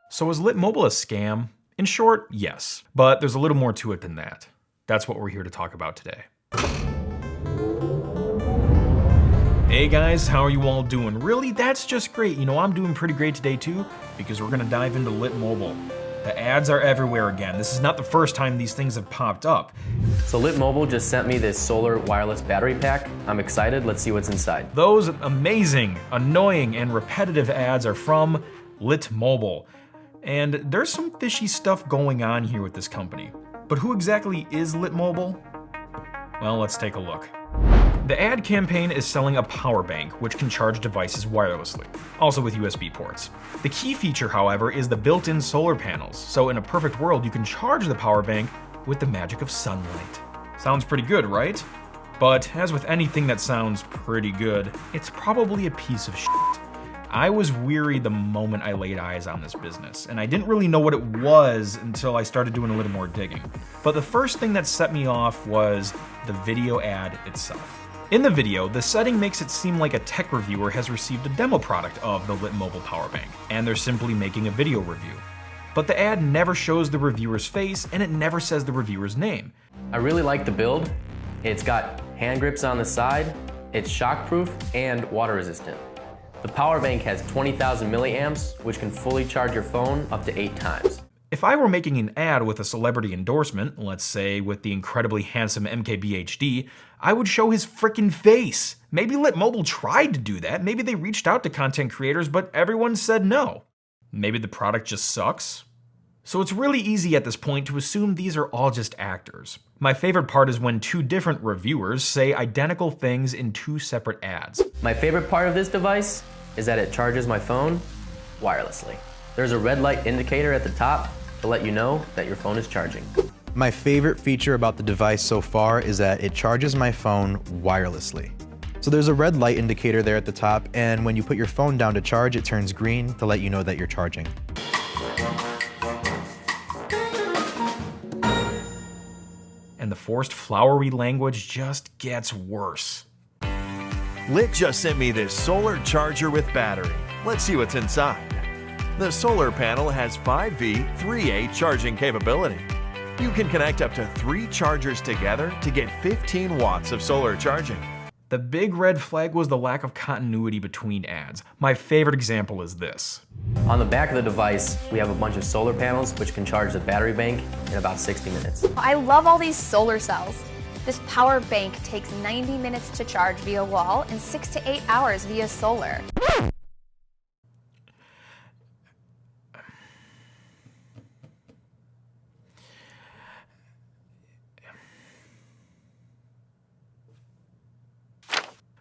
So is Lit Mobile a scam? In short, yes, but there's a little more to it than that. That's what we're here to talk about today. Hey guys, how are you all doing? Really? That's just great. You know, I'm doing pretty great today too, because we're gonna dive into Lit Mobile. The ads are everywhere again. This is not the first time these things have popped up. So Lit Mobile just sent me this solar wireless battery pack. I'm excited, let's see what's inside. Those amazing, annoying, and repetitive ads are from Lit Mobile. And there's some fishy stuff going on here with this company. But who exactly is Lit Mobile? Well, let's take a look. The ad campaign is selling a power bank, which can charge devices wirelessly, also with USB ports. The key feature, however, is the built-in solar panels, so in a perfect world, you can charge the power bank with the magic of sunlight. Sounds pretty good, right? But as with anything that sounds pretty good, it's probably a piece of shit. I was weary the moment I laid eyes on this business, and I didn't really know what it was until I started doing a little more digging. But the first thing that set me off was the video ad itself. In the video, the setting makes it seem like a tech reviewer has received a demo product of the Lit Mobile power bank, and they're simply making a video review. But the ad never shows the reviewer's face, and it never says the reviewer's name. I really like the build. It's got hand grips on the side, it's shockproof and water resistant. The power bank has 20,000 milliamps, which can fully charge your phone up to 8 times. If I were making an ad with a celebrity endorsement, let's say with the incredibly handsome MKBHD, I would show his frickin' face. Maybe Lit Mobile tried to do that, maybe they reached out to content creators, but everyone said no. Maybe the product just sucks? So it's really easy at this point to assume these are all just actors. My favorite part is when two different reviewers say identical things in two separate ads. My favorite part of this device is that it charges my phone wirelessly. There's a red light indicator at the top to let you know that your phone is charging. My favorite feature about the device so far is that it charges my phone wirelessly. So there's a red light indicator there at the top, and when you put your phone down to charge, it turns green to let you know that you're charging. And the forced flowery language just gets worse. Lit just sent me this solar charger with battery. Let's see what's inside. The solar panel has 5V 3A charging capability. You can connect up to 3 chargers together to get 15 watts of solar charging. The big red flag was the lack of continuity between ads. My favorite example is this. On the back of the device, we have a bunch of solar panels which can charge the battery bank in about 60 minutes. I love all these solar cells. This power bank takes 90 minutes to charge via wall and 6 to 8 hours via solar.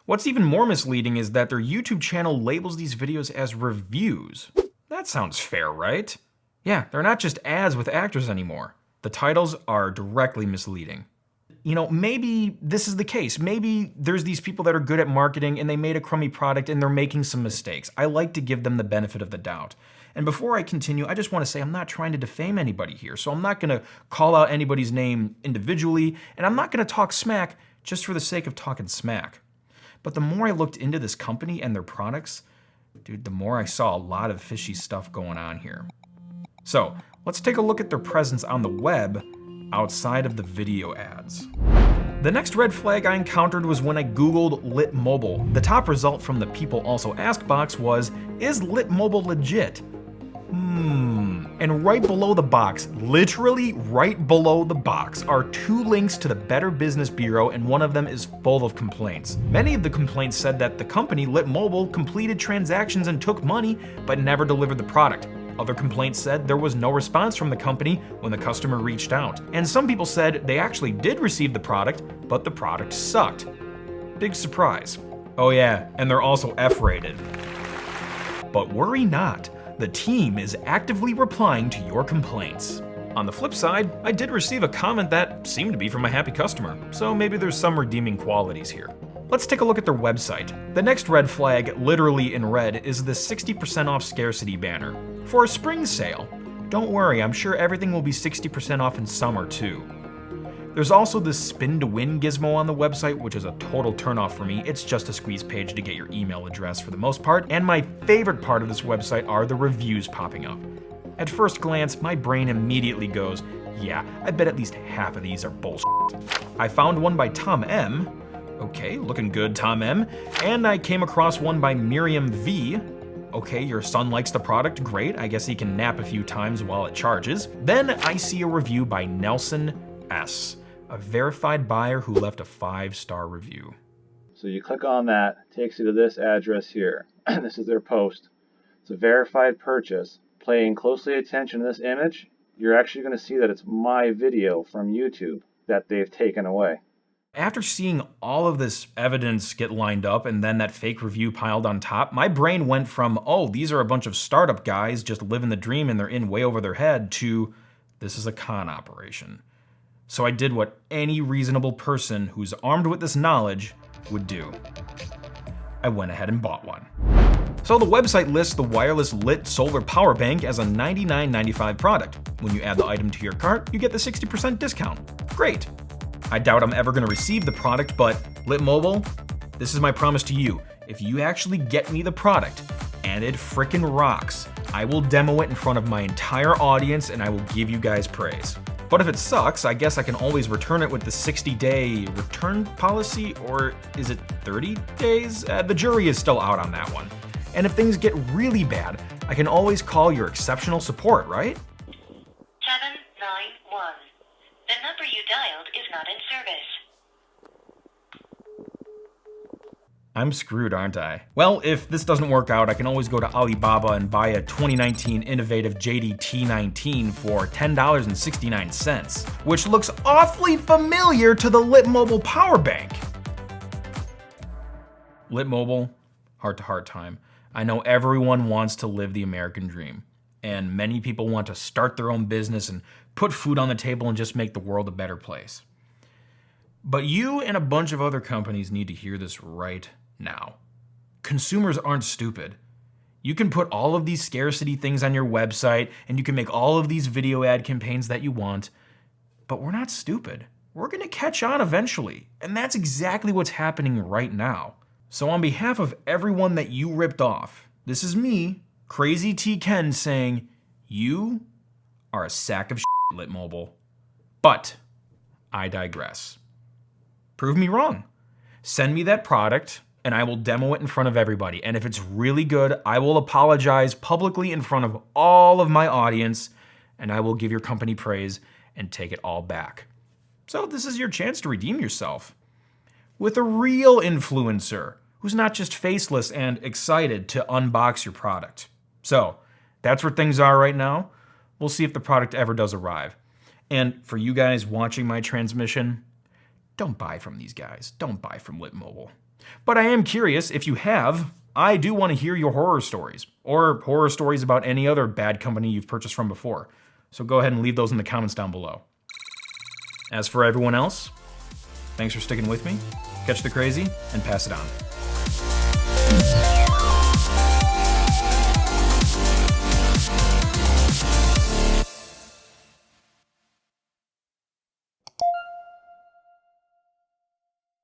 What's even more misleading is that their YouTube channel labels these videos as reviews. That sounds fair, right? Yeah, they're not just ads with actors anymore. The titles are directly misleading. You know, maybe this is the case. Maybe there's these people that are good at marketing and they made a crummy product and they're making some mistakes. I like to give them the benefit of the doubt. And before I continue, I just want to say I'm not trying to defame anybody here, so I'm not going to call out anybody's name individually, and I'm not going to talk smack just for the sake of talking smack. But the more I looked into this company and their products, dude, the more I saw a lot of fishy stuff going on here. So let's take a look at their presence on the web outside of the video ads. The next red flag I encountered was when I Googled Lit Mobile. The top result from the People Also Ask box was, is Lit Mobile legit? And right below the box, literally right below the box, are 2 links to the Better Business Bureau, and one of them is full of complaints. Many of the complaints said that the company, Lit Mobile, completed transactions and took money, but never delivered the product. Other complaints said there was no response from the company when the customer reached out. And some people said they actually did receive the product, but the product sucked. Big surprise. Oh yeah, and they're also F-rated. But worry not. The team is actively replying to your complaints. On the flip side, I did receive a comment that seemed to be from a happy customer, so maybe there's some redeeming qualities here. Let's take a look at their website. The next red flag, literally in red, is the 60% off scarcity banner. For a spring sale. Don't worry, I'm sure everything will be 60% off in summer too. There's also this spin to win gizmo on the website, which is a total turnoff for me. It's just a squeeze page to get your email address for the most part. And my favorite part of this website are the reviews popping up. At first glance, my brain immediately goes, yeah, I bet at least half of these are bullshit. I found one by Tom M. Okay, looking good, Tom M. And I came across one by Miriam V. Okay, your son likes the product, great. I guess he can nap a few times while it charges. Then I see a review by Nelson S., a verified buyer who left a 5-star review. So you click on that, takes you to this address here. This is their post. It's a verified purchase. Paying closely attention to this image, you're actually going to see that it's my video from YouTube that they've taken away. After seeing all of this evidence get lined up and then that fake review piled on top, my brain went from, oh, these are a bunch of startup guys just living the dream and they're in way over their head, to this is a con operation. So I did what any reasonable person who's armed with this knowledge would do. I went ahead and bought one. So the website lists the wireless lit solar power bank as a $99.95 product. When you add the item to your cart, you get the 60% discount. Great. I doubt I'm ever gonna receive the product, but Lit Mobile, this is my promise to you. If you actually get me the product, and it frickin' rocks, I will demo it in front of my entire audience and I will give you guys praise. But if it sucks, I guess I can always return it with the 60-day return policy, or is it 30 days? The jury is still out on that one. And if things get really bad, I can always call your exceptional support, right? 791. The number you dialed is not in service. I'm screwed, aren't I? Well, if this doesn't work out, I can always go to Alibaba and buy a 2019 innovative JD-T19 for $10.69, which looks awfully familiar to the Lit Mobile power bank. Lit Mobile, heart-to-heart time. I know everyone wants to live the American dream, and many people want to start their own business and put food on the table and just make the world a better place. But you and a bunch of other companies need to hear this right now. Consumers aren't stupid. You can put all of these scarcity things on your website and you can make all of these video ad campaigns that you want, but we're not stupid. We're gonna catch on eventually, and that's exactly what's happening right now. So on behalf of everyone that you ripped off, this is me, Krazy T. Ken, saying, you are a sack of shit, Lit Mobile. But I digress. Prove me wrong. Send me that product and I will demo it in front of everybody. And if it's really good, I will apologize publicly in front of all of my audience and I will give your company praise and take it all back. So this is your chance to redeem yourself with a real influencer who's not just faceless and excited to unbox your product. So that's where things are right now. We'll see if the product ever does arrive. And for you guys watching my transmission, don't buy from these guys. Don't buy from Lit Mobile. But I am curious, if you have, I do want to hear your horror stories, or horror stories about any other bad company you've purchased from before. So go ahead and leave those in the comments down below. As for everyone else, thanks for sticking with me. Catch the crazy and pass it on.